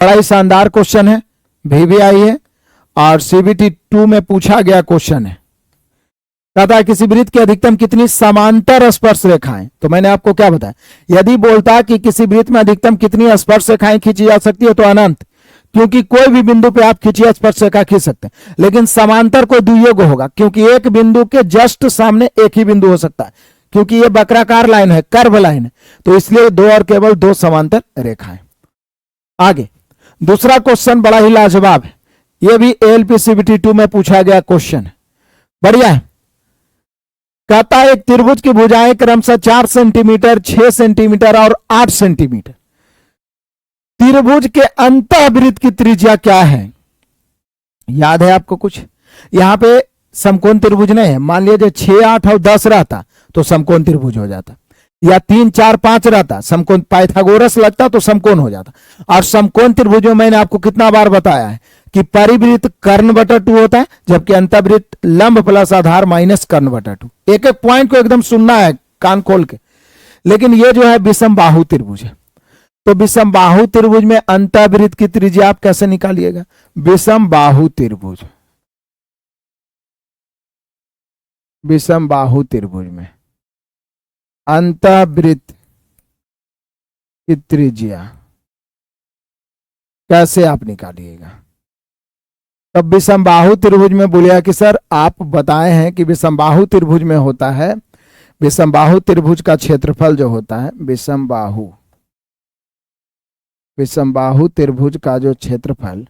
बड़ा ही शानदार क्वेश्चन है, VVI है और CBT 2 में पूछा गया क्वेश्चन है। कहता है किसी वृत्त की अधिकतम कितनी समांतर स्पर्श रेखाएं, तो मैंने आपको क्या बताया, यदि बोलता कि किसी वृत्त में अधिकतम कितनी स्पर्श रेखाएं खींची जा सकती है तो अनंत, क्योंकि कोई भी बिंदु पे आप खींचिए स्पर्श रेखा खींच सकते हैं। लेकिन समांतर को द्वियोग होगा, क्योंकि एक बिंदु के जस्ट सामने एक ही बिंदु हो सकता है, क्योंकि ये वक्राकार लाइन है, कर्व लाइन है, तो इसलिए दो और केवल दो समांतर रेखाएं। आगे दूसरा क्वेश्चन बड़ा ही लाजवाब है, यह भी ALP CBT 2 में पूछा गया क्वेश्चन है, बढ़िया है। कहता है एक त्रिभुज की भुजाएं क्रमशः 4 सेंटीमीटर, 6 सेंटीमीटर और 8 सेंटीमीटर। त्रिभुज के अंतःवृत्त की त्रिज्या क्या है? याद है आपको कुछ? यहां पे समकोण त्रिभुज नहीं है, मान लीजिए 6, 8 और 10 रहता तो समकोण त्रिभुज हो जाता, या 3, 4, 5 रहता समकोण, पाइथागोरस लगता तो समकोण हो जाता। और समकोण त्रिभुज में मैंने आपको कितना बार बताया है कि परिवृत्त कर्ण बटा 2 होता है, जबकि अंतःवृत्त लंब प्लस आधार माइनस कर्ण बटा 2। एक एक पॉइंट को एकदम सुनना है कान खोल के। लेकिन ये जो है विषम बाहु त्रिभुज है, तो विषम बाहु त्रिभुज में अंतःवृत्त की त्रिज्या आप कैसे निकालिएगा? विषम बाहु त्रिभुज, विषम बाहु त्रिभुज में अंतःवृत्त की त्रिज्या कैसे आप निकालिएगा? तब विषम बाहु त्रिभुज में बोलिए कि सर आप बताए हैं कि विषम बाहु त्रिभुज में होता है, विषम बाहु त्रिभुज का क्षेत्रफल जो होता है, विषम बाहु त्रिभुज का जो क्षेत्रफल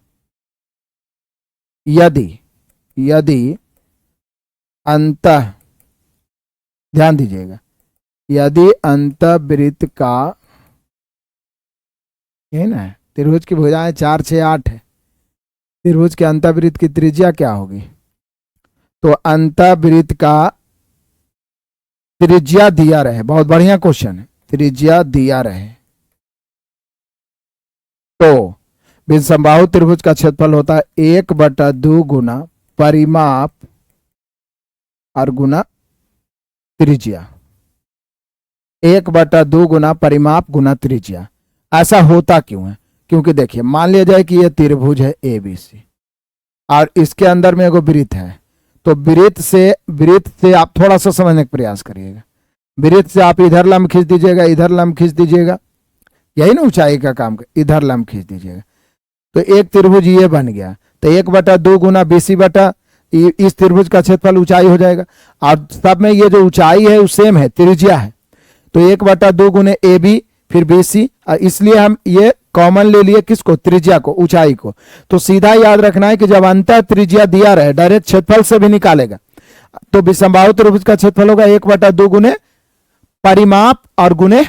यदि अंतः, ध्यान दीजिएगा, यदि अंतःवृत्त का, ये ना त्रिभुज की भुजाएं 4, 6, 8 है, त्रिभुज के अंतःवृत्त की त्रिज्या क्या होगी? तो अंतःवृत्त का त्रिज्या दिया रहे, बहुत बढ़िया क्वेश्चन है, त्रिज्या दिया रहे तो विषम बाहु त्रिभुज का क्षेत्रफल होता है 1/2 गुना परिमाप और गुना त्रिज्या, 1/2 गुना परिमाप गुना त्रिज्या। ऐसा होता क्यों है? क्योंकि देखिए मान लिया जाए कि यह त्रिभुज है ABC और इसके अंदर में एगो वृत्त है, तो वृत्त से आप थोड़ा सा समझने का प्रयास करिएगा। वृत्त से आप इधर लंब खींच दीजिएगा, इधर लंब खींच दीजिएगा, यही ना ऊंचाई का काम, इधर लंब खींच दीजिएगा, तो एक त्रिभुज ये बन गया। तो 1/2 गुना BC बटा इस त्रिभुज का क्षेत्रफल ऊंचाई हो जाएगा, और सब में ये जो ऊंचाई है वो सेम है, त्रिज्या है, तो 1/2 गुने AB फिर BC, इसलिए हम ये कॉमन ले लिए किसको? त्रिज्या को, ऊंचाई को। तो सीधा याद रखना है कि जब अंतः त्रिज्या दिया रहे डायरेक्ट क्षेत्रफल से भी निकालेगा, तो विषम बाहु त्रिभुज का क्षेत्रफल होगा 1/2 गुने परिमाप और गुने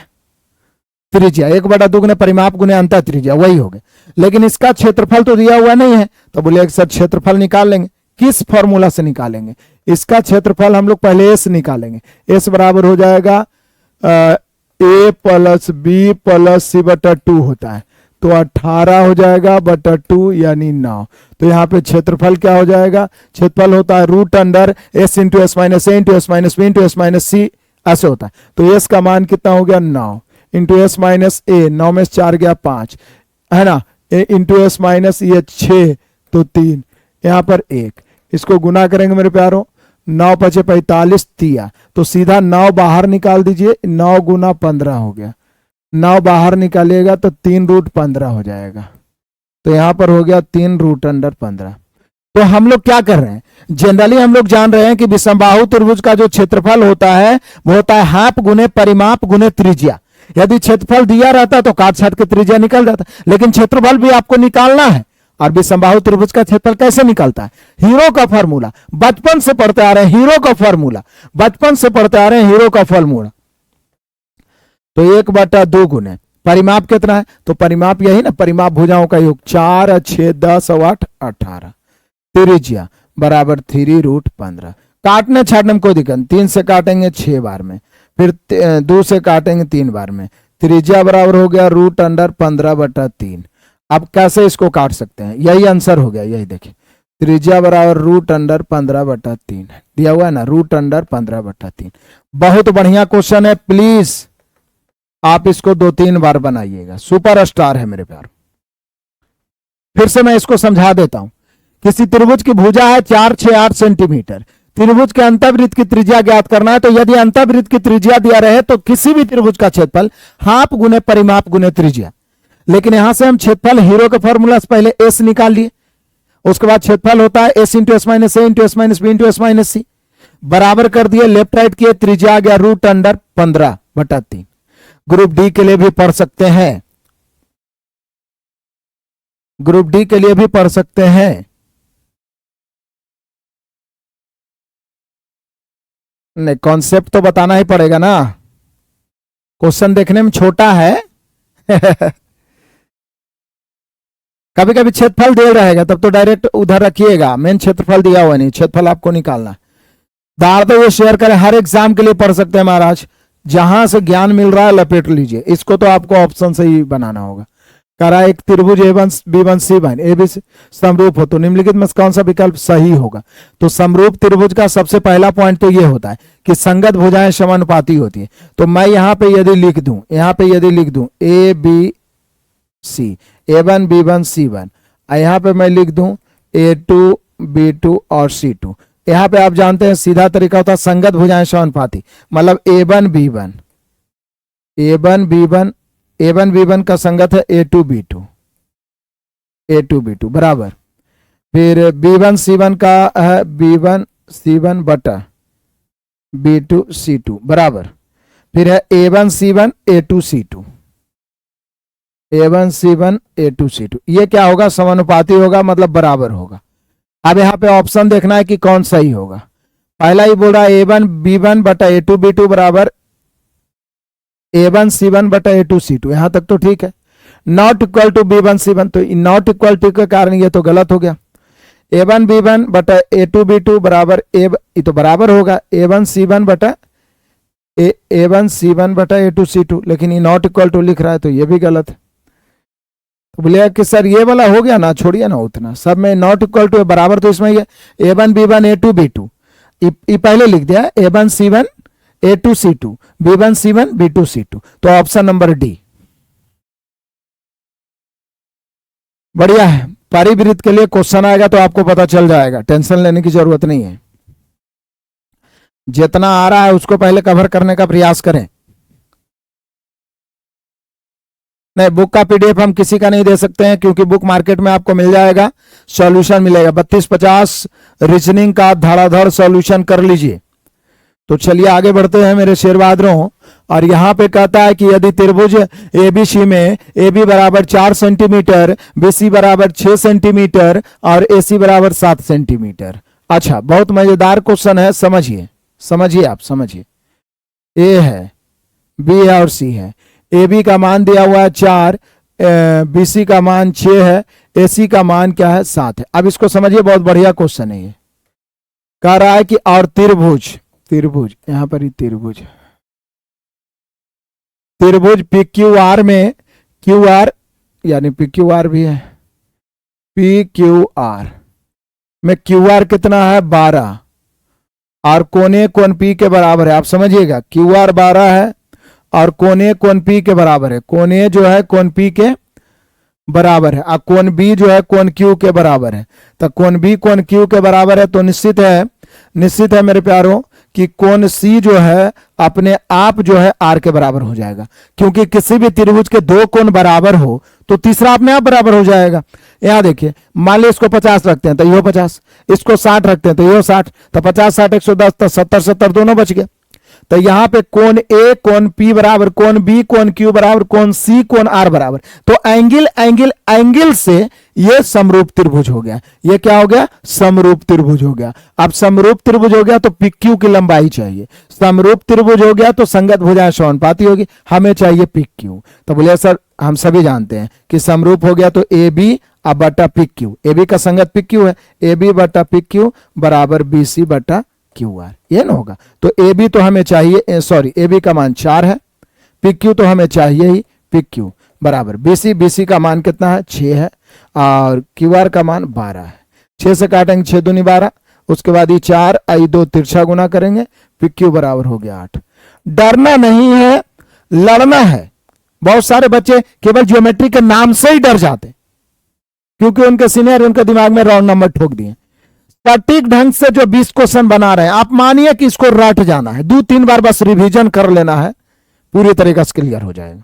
त्रिज्या, 1/2 गुने परिमाप गुने अंतः त्रिज्या, वही हो गया। लेकिन इसका क्षेत्रफल तो दिया हुआ नहीं है, तो बोले सर क्षेत्रफल निकाल लेंगे। किस फॉर्मूला से निकालेंगे? इसका क्षेत्रफल हम लोग पहले S निकालेंगे। S बराबर हो जाएगा A + B + C/2 होता है, तो 18 हो जाएगा बटा 2 यानी 9। तो यहाँ पे क्षेत्रफल क्या हो जाएगा? क्षेत्रफल होता है √S × S - A × S - B × S - C, ऐसे होता है। तो S का मान कितना हो गया? 9 × S - A, 9 में 4 गया 5, है ना, × S - ये 6 तो 3, यहाँ पर 1, इसको गुना करेंगे मेरे प्यारों, 9 × 5 = 45 तिया, तो सीधा 9 बाहर निकाल दीजिए, 9 गुना 15 हो गया, 9 बाहर निकालिएगा तो 3√15 हो जाएगा, तो यहां पर हो गया 3√15। तो हम लोग क्या कर रहे हैं? जनरली हम लोग जान रहे हैं कि विषम बाहु त्रिभुज का जो क्षेत्रफल होता है वो होता है हाफ गुने परिमाप गुने त्रिज्या। यदि क्षेत्रफल दिया रहता तो काट छाट के त्रिज्या निकल जाता, लेकिन क्षेत्रफल भी आपको निकालना है। और विषम बाहु त्रिभुज का क्षेत्रफल कैसे निकलता है? हीरो का फॉर्मूला, बचपन से पढ़ते आ रहे हैं, हीरो का फॉर्मूला बचपन से पढ़ते आ रहे हैं, हीरो का फॉर्मूला। तो 1/2 गुने परिमाप कितना है? तो परिमाप यही ना, परिमाप भुजाओं का योग, 4, 6, 10 और 8, 18। त्रिज्या बराबर 3√15। काटने छाटने में कोई दिक्कत नहीं, 3 से काटेंगे 6 बार में, फिर 2 से काटेंगे 3 बार में, त्रिज्या बराबर हो गया √15/3। अब कैसे इसको काट सकते हैं? यही आंसर हो गया, यही देखिए, त्रिज्या बराबर √15/3 दिया हुआ है ना, √15/3। बहुत बढ़िया क्वेश्चन है, प्लीज आप इसको 2-3 बार बनाइएगा, सुपर स्टार है मेरे प्यार। फिर से मैं इसको समझा देता हूं। किसी त्रिभुज की भुजा है 4, 6, 8 सेंटीमीटर। त्रिभुज के अंतःवृत्त की त्रिज्या ज्ञात करना है, तो यदि अंतःवृत्त की त्रिज्या दिया रहे तो किसी भी त्रिभुज का क्षेत्रफल हाफ गुने परिमाप गुने त्रिज्या। लेकिन यहां से हम क्षेत्रफल हीरो के फॉर्मूला से पहले एस निकाल लिए, उसके बाद क्षेत्रफल होता है S into S minus A into S minus B into S minus C, बराबर कर दिए, लेफ्ट राइट किए, त्रिज्या आ गया √15/3। ग्रुप डी के लिए भी पढ़ सकते हैं, ग्रुप डी के लिए भी पढ़ सकते हैं। नहीं, कॉन्सेप्ट तो बताना ही पड़ेगा ना, क्वेश्चन देखने में छोटा है कभी कभी क्षेत्रफल दे रहेगा तब तो डायरेक्ट उधर रखिएगा, मेन क्षेत्रफल दिया हुआ नहीं, क्षेत्रफल आपको निकालना। दार तो ये शेयर करें, हर एग्जाम के लिए पढ़ सकते हैं महाराज, जहां से ज्ञान मिल रहा है लपेट लीजिए। इसको तो आपको ऑप्शन से ही बनाना होगा। कह रहा है एक त्रिभुज A1 B1 C1 A B समरूप हो तो निम्नलिखित में कौन सा विकल्प सही होगा। तो समरूप त्रिभुज का सबसे पहला पॉइंट तो ये होता है कि संगत भुजाएं समानुपाती होती है। तो मैं यहां पे यदि लिख दूं, यहां पे यदि लिख दूं A B C A1 B1 C1, यहां पे मैं लिख दूं A2 B2 और C2, यहां पे आप जानते हैं सीधा तरीका होता है संगत भुजाएं समानुपाती, मतलब A1 B1 का संगत है A2 B2 बराबर। फिर B1 C1 का है B1 C1 बटा B2 C2 बराबर। फिर है A1 C1 A2 C2, A1 C1 A2 C2, ये क्या होगा, समानुपाती होगा, मतलब बराबर होगा। अब यहां पे ऑप्शन देखना है कि कौन सही होगा। पहला ही बोल रहा है A1 B1 बटा A2 B2 बराबर A1 C1 बटा A2 C2, यहां तक तो ठीक है। Not equal to B1 C1, तो नॉट इक्वल टू के कारण ये तो गलत हो गया। A1 B1 बटा A2 B2 बराबर ये तो बराबर होगा A1 C1 बटा A2 C2, लेकिन ये नॉट इक्वल टू लिख रहा है तो ये भी गलत है। तो बोले कि सर ये वाला हो गया ना, छोड़िए ना, उतना सब में नॉट इक्वल टू बराबर, तो इसमें ये A1 B1 A2 B2 ये पहले लिख दिया A1 C1 A2 C2 B1 C1 B2 C2, तो ऑप्शन नंबर डी बढ़िया है। परिवृत्त के लिए क्वेश्चन आएगा तो आपको पता चल जाएगा, टेंशन लेने की जरूरत नहीं है। जितना आ रहा है उसको पहले कवर करने का प्रयास करें। नहीं, बुक का पीडीएफ हम किसी का नहीं दे सकते हैं, क्योंकि बुक मार्केट में आपको मिल जाएगा, सॉल्यूशन मिलेगा 32-50 रीजनिंग का धड़ाधड़ सॉल्यूशन कर लीजिए। तो चलिए आगे बढ़ते हैं मेरे शेर बहादुरों। और यहां पे कहता है कि यदि त्रिभुज एबीसी में AB बराबर 4 सेंटीमीटर, BC बराबर 6 सेंटीमीटर और AC बराबर 7 सेंटीमीटर। अच्छा, बहुत मजेदार क्वेश्चन है, समझिए समझिए, आप समझिए। A है, B है और C है। AB का मान दिया हुआ है 4, BC का मान 6 है, AC का मान क्या है, 7 है। अब इसको समझिए, बहुत बढ़िया क्वेश्चन है ये। कह रहा है कि और त्रिभुज यहां पर ही त्रिभुज PQR में, QR यानी PQR भी है, PQR में QR कितना है, 12, और कोने कोण P के बराबर है। आप समझिएगा, QR 12 है और कोने कोण P के बराबर है। कोने जो है कोण P के बराबर है और कोण B जो है कोण Q के बराबर है। तो कोण B कोण Q के बराबर है, तो निश्चित है मेरे प्यारों कि कोण C जो है अपने आप जो है R के बराबर हो जाएगा, क्योंकि किसी भी त्रिभुज के दो कोण बराबर हो तो तीसरा अपने आप बराबर हो जाएगा। यहां देखिए, मान लीजिए इसको 50 रखते हैं तो यो 50, इसको 60 रखते हैं तो यो 60, तो 50 60 110 तो 70 70 दोनों बच गए। तो यहां पे कोण A कोण P बराबर, कोण B कोण Q बराबर, कोण C कोण R बराबर, तो एंगल से ये समरूप त्रिभुज हो गया। ये क्या हो गया, समरूप त्रिभुज हो गया। अब समरूप त्रिभुज हो गया तो PQ की लंबाई चाहिए, समरूप त्रिभुज हो गया तो संगत भुजाएं समानुपाती होगी, हमें चाहिए PQ। तो बोले सर हम सभी जानते हैं कि समरूप हो गया तो AB अब बटा PQ, AB का संगत PQ है, AB बटा PQ बराबर BC बटा QR, ये ना होगा। तो AB तो हमें चाहिए, सॉरी AB का मान 4 है, PQ तो हमें चाहिए ही, PQ बराबर BC का मान कितना है, 6 है, और QR का मान 12 है। 6 से काटेंगे 6 दूनी 12, उसके बाद ये 4 आई 2 तिरछा गुना करेंगे, PQ बराबर हो गया 8। डरना नहीं है, लड़ना है। बहुत सारे बच्चे केवल ज्योमेट्री के नाम से ही डर जाते, क्योंकि उनके सीनियर उनके दिमाग में राउंड नंबर ठोक दिए। सटीक ढंग से जो 20 क्वेश्चन बना रहे हैं, आप मानिए कि इसको रट जाना है, 2-3 बार बस रिवीजन कर लेना है, पूरी तरीके से क्लियर हो जाएगा।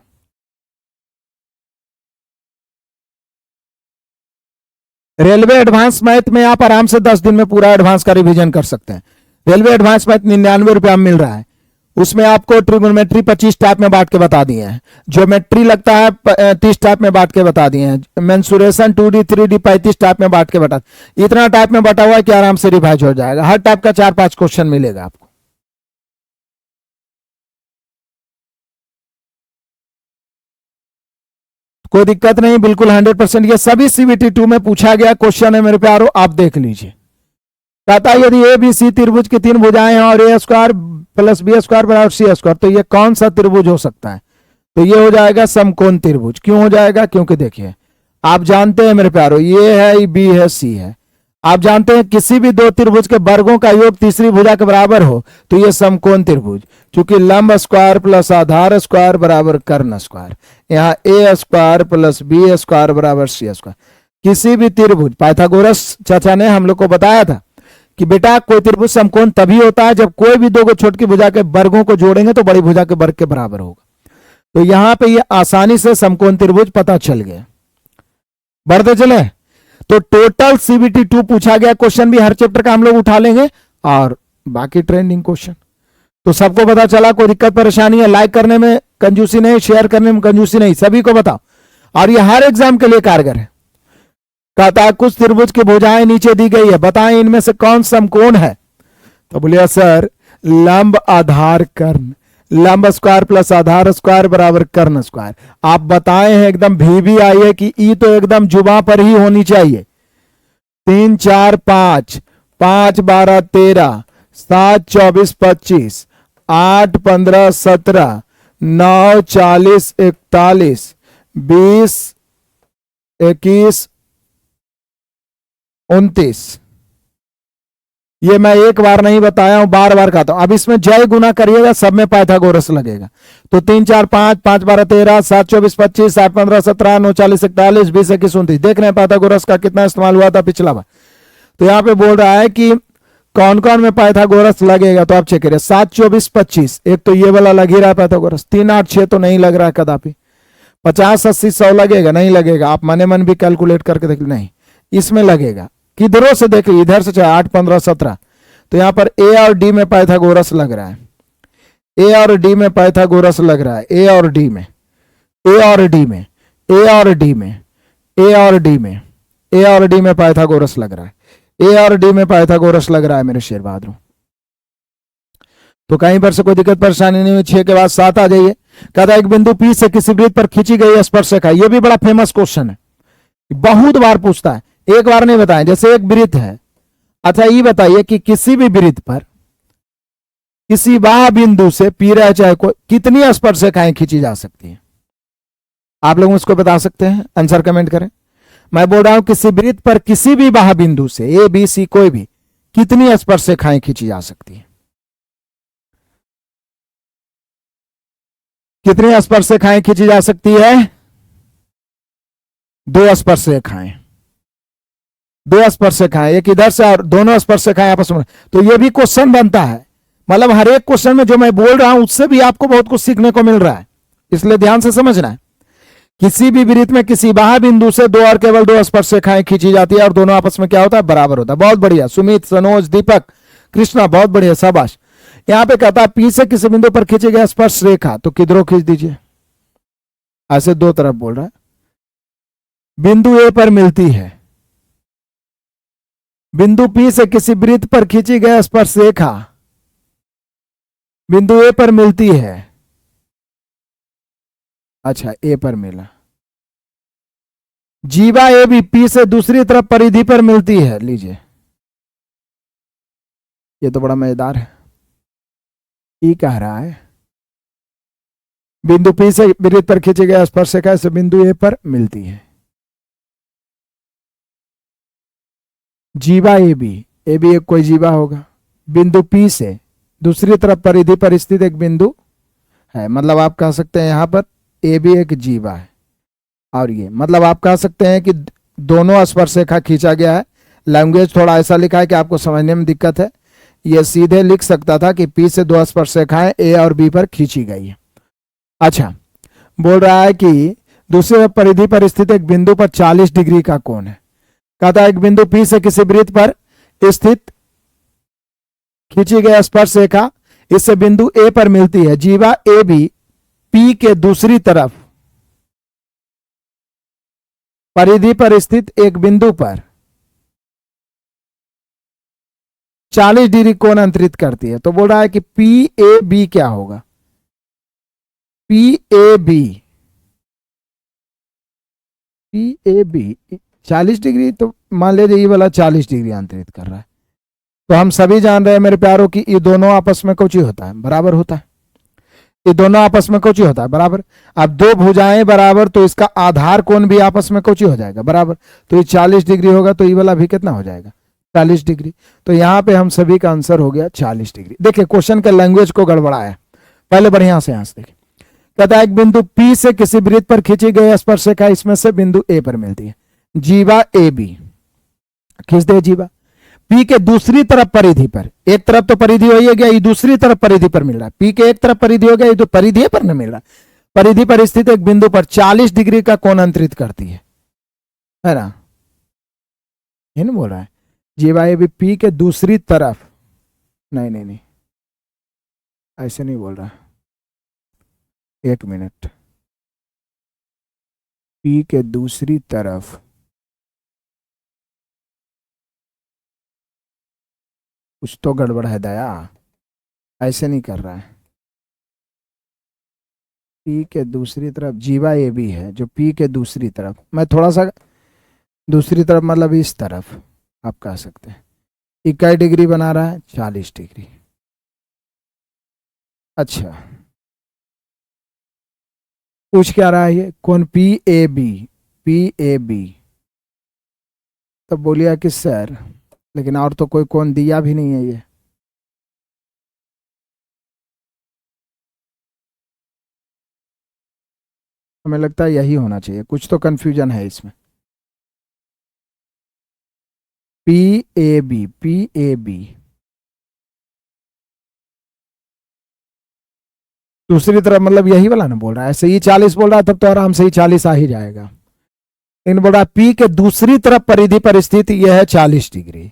रेलवे एडवांस मैथ में आप आराम से 10 दिन में पूरा एडवांस का रिवीजन कर सकते हैं। रेलवे एडवांस मैथ 99 रुपया में मिल रहा है। उसमें आपको ट्रिग्नोमेट्री 25 टाइप में बांट के बता दिए हैं, ज्योमेट्री लगता है 30 टाइप में बांट के बता दिए हैं, मेंसुरेशन 2D 3D 35 टाइप में बांट के बता, इतना टाइप में बटा हुआ है कि आराम से रिवाइज हो जाएगा। हर टाइप का 4-5 क्वेश्चन मिलेगा आपको। कोई दिक्कत नहीं, बिल्कुल 100%। ये सभी CBT 2 में पूछा गया क्वेश्चन है मेरे प्यारो, आप देख लीजिए। कहता है यदि ABC त्रिभुज की 3 भुजाएं हैं और A square plus B square बराबर C स्क्वायर, तो ये कौन सा त्रिभुज हो सकता है? तो ये हो जाएगा समकोण त्रिभुज। क्यों हो जाएगा? क्योंकि देखिए आप जानते हैं मेरे प्यारो, ये है, B है, C है। आप जानते हैं किसी भी दो त्रिभुज के वर्गों का योग तीसरी भुजा के बराबर हो तो ये समकोण त्रिभुज, क्योंकि लंब स्क्वायर प्लस आधार स्क्वायर बराबर कर्ण स्क्वायर। यहाँ A square plus B square बराबर C स्क्वायर। किसी भी त्रिभुज, पाइथागोरस चाचा ने हम लोग को बताया था कि बेटा कोई त्रिभुज समकोण तभी होता है जब कोई भी दो छोटी भुजा के वर्गों को जोड़ेंगे तो बड़ी भुजा के वर्ग के बराबर होगा। तो यहां पे ये आसानी से समकोण त्रिभुज पता चल गया। बढ़ते चले, तो टोटल CBT 2 पूछा गया क्वेश्चन भी हर चैप्टर का हम लोग उठा लेंगे और बाकी ट्रेंडिंग क्वेश्चन। तो सबको पता चला, कोई दिक्कत परेशानी है? लाइक करने में कंजूसी नहीं, शेयर करने में कंजूसी नहीं, सभी को बताओ। और ये हर एग्जाम के लिए कारगर है। कहता है कुछ त्रिभुज की भुजाएं नीचे दी गई है, बताएं इनमें से कौन समकोण है? तो बोलिए सर लंब आधार कर्ण, लंब स्क्वायर प्लस आधार स्क्वायर बराबर कर्ण स्क्वायर। आप बताए हैं एकदम भी आई है कि ई तो एकदम जुबां पर ही होनी चाहिए। 3 4 5, 5 12 13, 7 24 25, 8 15 17, 9 40 41, 20 21 29। ये मैं एक बार नहीं बताया हूं, बार बार कहता हूं। अब इसमें जय गुना करिएगा, सब में पाइथागोरस लगेगा। तो 3 4 5, 5 12 13, 7 24 25, 8 15 17, 9 40 41, 20 21 29। देख रहे हैं पाइथागोरस का कितना इस्तेमाल हुआ था पिछला बार। तो यहाँ पे बोल रहा है कि कौन कौन में पाइथागोरस लगेगा, तो आप चेक करिए। 7 24 25, एक तो ये वाला लग ही रहा है पाइथागोरस। 3 8 6 तो नहीं लग रहा है कदापि। 50 80 100 लगेगा? नहीं लगेगा। आप मने मन भी कैलकुलेट करके देख, नहीं इसमें लगेगा। किधरों से देखिए, इधर से चाहे 8 15 17। तो यहां पर A और D में पाइथागोरस लग रहा है। A और D में पाइथागोरस लग रहा है। A और D में, A और D में, A और D में, A और D में, A और D में पाइथागोरस लग रहा है। A और D में पाइथागोरस लग रहा है मेरे शेर बहादुर। तो कहीं पर से कोई दिक्कत परेशानी नहीं हुई। 6 के बाद 7 आ जाइए। कहता है एक बिंदु P से किसी वृत्त पर खींची गई स्पर्शरेखा। यह भी बड़ा फेमस क्वेश्चन है, बहुत बार पूछता है, एक बार नहीं बताएं। जैसे एक वृत्त है, अच्छा ये बताइए कि किसी भी वृत्त पर किसी बाह्य बिंदु से P रहे चाहे कोई, कितनी स्पर्शरेखाएं खींची जा सकती है? आप लोग उसको बता सकते हैं, आंसर कमेंट करें। मैं बोल रहा हूं किसी वृत्त पर किसी भी बाह्य बिंदु से A B C कोई भी, कितनी स्पर्शरेखाएं खींची जा सकती है? कितनी स्पर्शरेखाएं खींची जा सकती है? 2 स्पर्शरेखाएं, 2 स्पर्शरेखाएं, एक इधर से और दोनों स्पर्शरेखाएं आपस में। तो ये भी क्वेश्चन बनता है, मतलब हर एक क्वेश्चन में जो मैं बोल रहा हूं उससे भी आपको बहुत कुछ सीखने को मिल रहा है, इसलिए ध्यान से समझना है। किसी भी वृत्त में किसी बाह्य बिंदु से 2 और केवल 2 स्पर्शरेखाएं खींची जाती है और दोनों आपस में क्या होता है? बराबर होता है। बहुत बढ़िया सुमित, सनोज, दीपक, कृष्णा, बहुत बढ़िया, शाबाश। यहां पे कहता है P से किसी बिंदु पर खींची गई स्पर्श रेखा, तो किधरों खींच दीजिए, ऐसे 2 तरफ बोल रहा है। बिंदु A पर मिलती है, बिंदु P से किसी वृत्त पर खींची गई स्पर्श रेखा बिंदु A पर मिलती है। अच्छा A पर मिला, जीवा A भी P से दूसरी तरफ परिधि पर मिलती है। लीजिए, ये तो बड़ा मजेदार है। ई कह रहा है बिंदु P से वृत्त पर खींची गई स्पर्श रेखा से बिंदु A पर मिलती है। जीवा ए बी एक कोई जीवा होगा, बिंदु P से दूसरी तरफ परिधि पर स्थित एक बिंदु है। मतलब आप कह सकते हैं यहां पर A भी एक जीवा है, और ये मतलब आप कह सकते हैं कि दोनों स्पर्शरेखा खींचा गया है। लैंग्वेज थोड़ा ऐसा लिखा है कि आपको समझने में दिक्कत है। ये सीधे लिख सकता था कि P से दो स्पर्शरेखाएं A और B पर खींची गई है। अच्छा, बोल रहा है कि दूसरे परिधि पर स्थित एक बिंदु पर 40 डिग्री का कोण है। कहता है एक बिंदु P से किसी वृत्त पर स्थित खींची गई स्पर्शरेखा इससे बिंदु A पर मिलती है। जीवा AB P के दूसरी तरफ परिधि पर स्थित एक बिंदु पर 40 डिग्री कोण अंतरित करती है। तो बोल रहा है कि PAB क्या होगा? PAB 40 डिग्री, तो मान लीजिए ये वाला 40 डिग्री अंतरित कर रहा है। तो हम सभी जान रहे हैं मेरे प्यारों की ये दोनों आपस में कुछ ही होता है, बराबर होता है। ये दोनों आपस में कुछ ही होता है, बराबर। अब दो भुजाएं बराबर तो इसका आधार कोण भी आपस में कुछ ही हो जाएगा, बराबर। तो ये 40 डिग्री होगा, तो ये वाला भी कितना हो जाएगा? 40 डिग्री। तो यहां पे हम सभी का आंसर हो गया 40 डिग्री। देखिए क्वेश्चन के लैंग्वेज को गड़बड़ाया, पहले बढ़िया से यहां से देखिए। कहता है एक बिंदु P से किसी वृत्त पर खींची गई स्पर्शरेखा इसमें से बिंदु A पर मिलती है। जीवा AB खींच दे जीवा P के दूसरी तरफ परिधि पर, एक तरफ तो परिधि हो ही गया, ये दूसरी तरफ परिधि पर मिल रहा है। P के एक तरफ परिधि हो गया, ये तो परिधि पर नहीं मिल रहा। परिधि पर स्थित एक बिंदु पर 40 डिग्री का कोण अंतरित करती है ना? ये नहीं बोल रहा है जीवा AB P के दूसरी तरफ, नहीं नहीं नहीं ऐसे नहीं बोल रहा। एक मिनट, P के दूसरी तरफ, कुछ तो गड़बड़ है दया, ऐसे नहीं कर रहा है। P के दूसरी तरफ जीवा AB है जो P के दूसरी तरफ, मैं थोड़ा सा दूसरी तरफ मतलब इस तरफ आप कह सकते हैं। इक्कीस डिग्री बना रहा है, 40 डिग्री। अच्छा, पूछ क्या रहा है ये? कौन? PAB तो बोलिए कि सर लेकिन और तो कोई कौन दिया भी नहीं है ये। हमें लगता है यही होना चाहिए, कुछ तो कंफ्यूजन है इसमें। PAB दूसरी तरफ मतलब यही वाला ना बोल रहा है। ऐसे ही 40 बोल रहा है तब तो आराम से ही 40 आ ही जाएगा। इन बोल रहा है P के दूसरी तरफ परिधि पर स्थित यह है 40 डिग्री।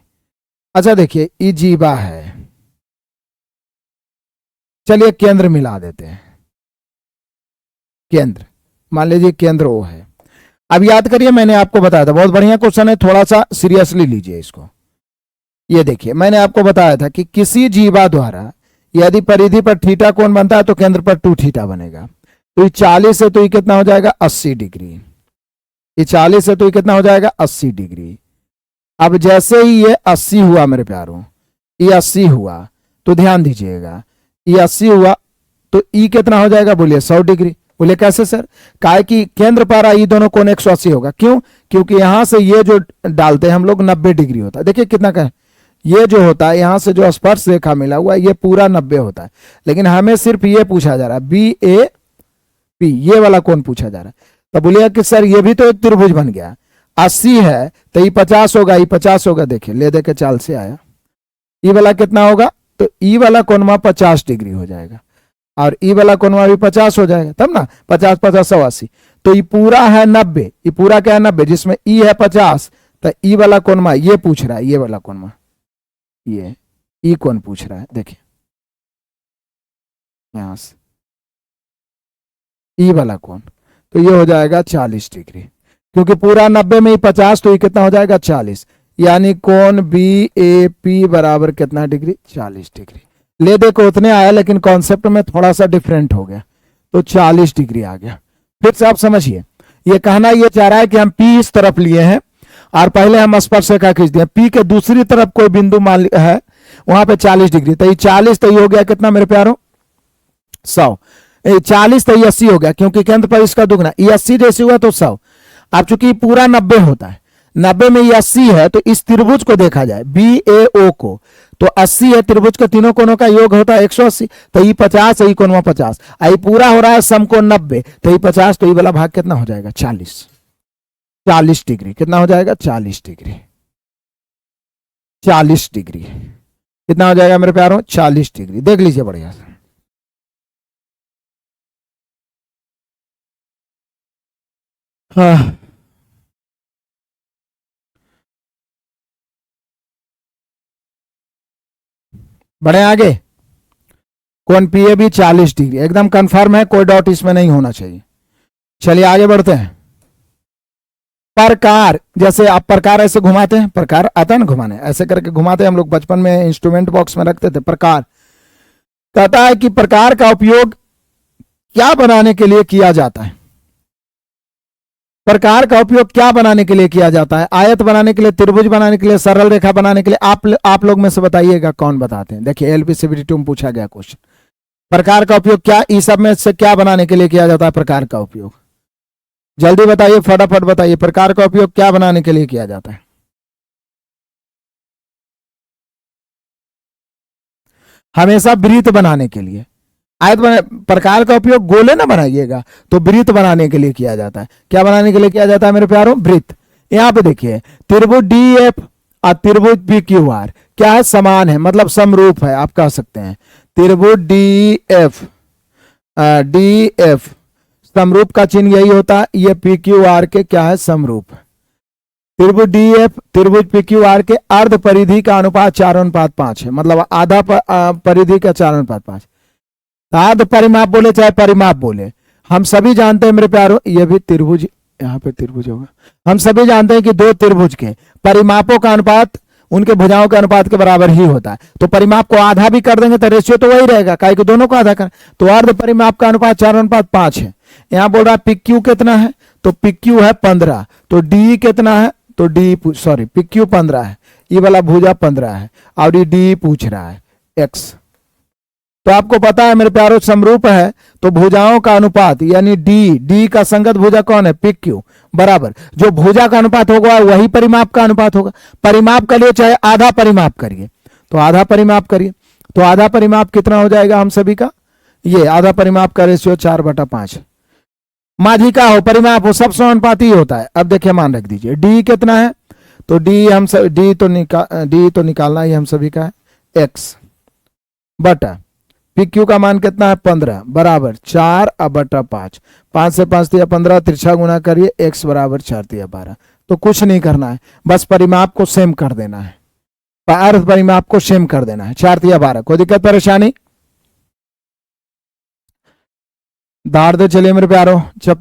अच्छा देखिए ये जीवा है, चलिए केंद्र मिला देते हैं। केंद्र मान लीजिए केंद्र O है। अब याद करिए मैंने आपको बताया था, बहुत बढ़िया क्वेश्चन है, थोड़ा सा सीरियसली लीजिए इसको। ये देखिए मैंने आपको बताया था कि किसी जीवा द्वारा यदि परिधि पर थीटा कोण बनता है तो केंद्र पर 2 थीटा बनेगा। तो ये 40 है तो ये कितना हो जाएगा? 80 डिग्री। ये 40 है तो ये कितना हो जाएगा? 80 डिग्री। अब जैसे ही ये 80 हुआ मेरे प्यारों, ये 80 हुआ तो ध्यान दीजिएगा, ये 80 हुआ तो ई कितना हो जाएगा? बोलिए 100 डिग्री। बोले कैसे सर? काहे कि केंद्र पारा ये दोनों कोण 180 होगा। क्यों? क्योंकि यहां से ये जो डालते हैं हम लोग 90 डिग्री होता है। देखिए कितना का ये जो होता है यहां से जो स्पर्श रेखा मिला हुआ है ये पूरा 90 होता है, लेकिन हमें सिर्फ ये पूछा जा रहा है BAP, ये वाला कोण पूछा जा रहा है। तो बोलिए कि सर ये भी तो एक त्रिभुज बन गया, 80 है तो ये 50 होगा, ये 50 होगा। देखिए ले दे के चाल से आया, ये वाला कितना होगा? तो ई वाला कोणमा 50 डिग्री हो जाएगा और ई वाला कोणमा भी 50 हो जाएगा, तब ना 50 50 180। तो ये पूरा है 90, ये पूरा क्या है? 90, जिसमें ई है 50। तो ई वाला कोणमा ये पूछ रहा है, ये वाला कोणमा, ये ई कोण पूछ रहा है। देखिए यहां से ई वाला कोण, तो ये हो जाएगा 40 डिग्री, क्योंकि पूरा 90 में ही 50 तो ये कितना हो जाएगा? 40। यानी कोण BAP बराबर कितना डिग्री? 40 डिग्री। ले दे को उतने आया, लेकिन कॉन्सेप्ट में थोड़ा सा डिफरेंट हो गया तो 40 डिग्री आ गया। फिर से आप समझिए, ये कहना ये चाह रहा है कि हम P इस तरफ लिए हैं और पहले हम स्पर्शरेखा खींच दिया, P के दूसरी तरफ कोई बिंदु मान है वहां पे 40 डिग्री। तो ये 40 तो ये हो गया कितना मेरे प्यारों? 100। 40 तो ये 80 हो गया, क्योंकि केंद्र पर इसका दुगना, ये 80 जैसे हुआ तो 100। अब चूंकि पूरा 90 होता है, 90 में ये 80 है तो इस त्रिभुज को देखा जाए BAO को, तो 80 है, त्रिभुज के तीनों कोणों का योग होता है 180। तो ये 50 है, ये कोण 50, ये पूरा हो रहा है समकोण 90, तो ये 50, तो ये वाला भाग कितना हो जाएगा? 40। 40 डिग्री। कितना हो जाएगा? 40 डिग्री। 40 डिग्री कितना हो जाएगा मेरे प्यारों? 40 डिग्री। देख लीजिए बढ़िया से। हाँ, बढ़े आगे। कौन? पी ए बी 40 डिग्री एकदम कंफर्म है, कोई डाउट इसमें नहीं होना चाहिए। चलिए आगे बढ़ते हैं। प्रकार, जैसे आप प्रकार ऐसे घुमाते हैं, प्रकार आता है ना घुमाने, ऐसे करके घुमाते हैं हम लोग, बचपन में इंस्ट्रूमेंट बॉक्स में रखते थे प्रकार। कहता है कि प्रकार का उपयोग क्या बनाने के लिए किया जाता है? प्रकार का उपयोग क्या बनाने के लिए किया जाता है? आयत बनाने के लिए, त्रिभुज बनाने के लिए, सरल रेखा बनाने के लिए। आप लोग में से बताइएगा कौन बताते हैं। देखिए एलपीसीबीटी में पूछा गया क्वेश्चन, प्रकार का उपयोग क्या, इस सब में से क्या बनाने के लिए किया जाता है प्रकार का उपयोग? जल्दी बताइए, फटाफट बताइए, प्रकार का उपयोग क्या बनाने के लिए किया जाता है? हमेशा वृत्त बनाने के लिए। आयत प्रकार का उपयोग गोले ना बनाइएगा, तो वृत्त बनाने के लिए किया जाता है। क्या बनाने के लिए किया जाता है मेरे प्यारों? वृत्त। यहां पे देखिए त्रिभुज डी एफ और त्रिभुज पी क्यू आर क्या है? समान है, मतलब समरूप है, आप कह सकते हैं। त्रिभुज डी एफ समरूप का चिन्ह यही होता है, ये पी क्यू आर के क्या है? समरूप। त्रिभुज डी एफ त्रिभुज पी क्यू आर के अर्ध परिधि का अनुपात 4:5 है, मतलब आधा परिधि का 4:5। अर्ध परिमाप बोले चाहे परिमाप बोले, हम सभी जानते हैं मेरे प्यारों, ये भी त्रिभुज, यहाँ पे त्रिभुज होगा। हम सभी जानते हैं कि दो त्रिभुज के परिमापों का अनुपात उनके भुजाओं के अनुपात के बराबर ही होता है। तो परिमाप को आधा भी कर देंगे तो रेशियो तो वही रहेगा, काहे कि दोनों को आधा कर। तो अर्ध परिमाप का अनुपात 4:5 है। यहाँ बोल रहा है पिक्यू कितना है, तो पिक्यू है 15। तो डी कितना है, तो डी सॉरी पिक्यू 15 है, ये वाला भुजा 15 है, और ये डी पूछ रहा है एक्स। तो आपको पता है मेरे प्यारों समरूप है तो भुजाओं का अनुपात यानी डी का संगत भुजा कौन है? पिक क्यू बराबर जो भुजा का अनुपात होगा वही परिमाप का अनुपात होगा। परिमाप के लिए चाहे आधा परिमाप करिए, तो आधा परिमाप करिए, तो आधा परिमाप कितना हो जाएगा हम सभी का? ये आधा परिमाप का रेशियो 4/5। माझी का हो परिमाप हो सब समानुपाती होता है। अब देखिए मान रख दीजिए डी कितना है, तो डी तो निकालना ही हम सभी का है एक्स बटा पी क्यू का मान कितना है? 15 बराबर 4/5। 5 से 5 दिया 15, तिरछा गुना करिए, x बराबर 4 दिया 12। तो कुछ नहीं करना है, बस परिमाप को सेम कर देना है, अर्ध परिमाप को सेम कर देना है। 4 दिया 12। कोई दिक्कत परेशानी? दाड़ दे चलिए मेरे प्यारों। जब